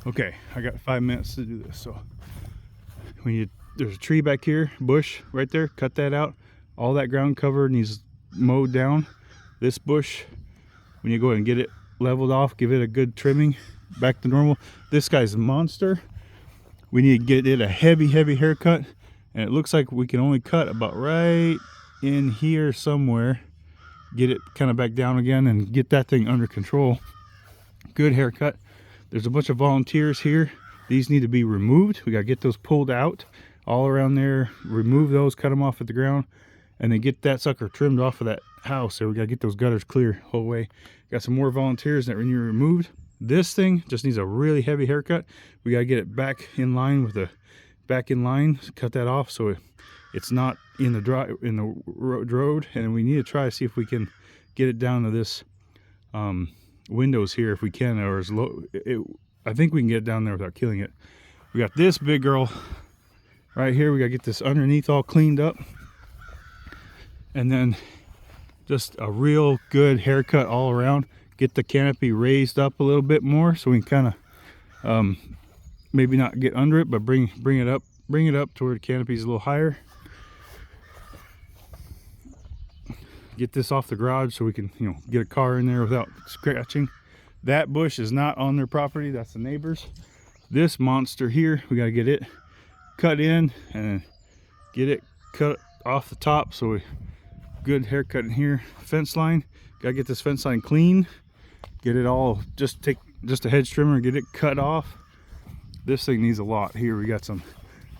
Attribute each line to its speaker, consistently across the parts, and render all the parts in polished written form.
Speaker 1: Okay, I got 5 minutes to do this. So there's a tree back here, bush right there, cut that out. All that ground cover needs mowed down. This bush, when you go ahead and get it leveled off, give it a good trimming back to normal. This guy's a monster. We need to get it a heavy haircut, and it looks like we can only cut about right in here somewhere. Get it kind of back down again and get that thing under control. Good haircut. There's a bunch of volunteers here. These need to be removed. We got to get those pulled out all around there, remove those, cut them off at the ground, and then get that sucker trimmed off of that house. So we got to get those gutters clear whole way. Got some more volunteers that need removed. This thing just needs a really heavy haircut. We got to get it back in line with the cut that off so it's not in the road. And we need to try to see if we can get it down to this windows here if we can, or as low. I think we can get it down there without killing it. We got this big girl right here. We got to get this underneath all cleaned up, and then just a real good haircut all around. Get the canopy raised up a little bit more so we can kind of maybe not get under it, but bring it up to where the canopy is a little higher. Get this off the garage so we can, get a car in there without scratching. That bush is not on their property, that's the neighbors. This monster here, we got to get it cut in and get it cut off the top, so good haircut in here. Fence line, got to get this fence line clean, get it all, just take a hedge trimmer, get it cut off. This thing needs a lot here. We got some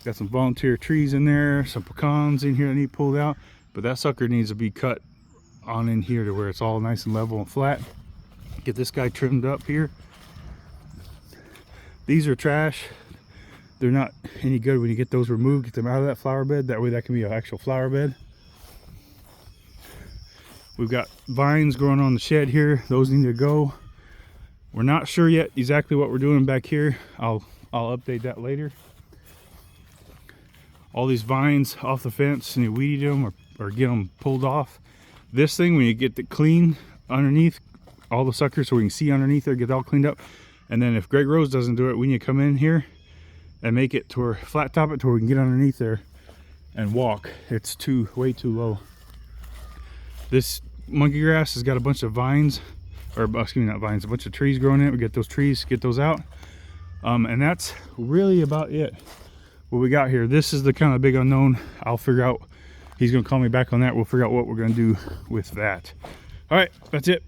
Speaker 1: volunteer trees in there, some pecans in here that need pulled out, but that sucker needs to be cut on in here to where it's all nice and level and flat. Get this guy trimmed up here. These are trash. They're not any good. When you get those removed, get them out of that flower bed. That way that can be an actual flower bed. We've got vines growing on the shed here. Those need to go. We're not sure yet exactly what we're doing back here. I'll update that later. All these vines off the fence, and you weed them or get them pulled off. This thing, when you get it clean underneath all the suckers so we can see underneath there, get it all cleaned up. And then if Greg Rose doesn't do it, we need to come in here and make it to where flat top it to where we can get underneath there and walk. It's way too low. This monkey grass has got a bunch of vines, or excuse me, not vines, a bunch of trees growing in it. We get those trees, get those out. And that's really about it. What we got here, this is the kind of big unknown. I'll figure out, he's gonna call me back on that. We'll figure out what we're gonna do with that. All right, that's it.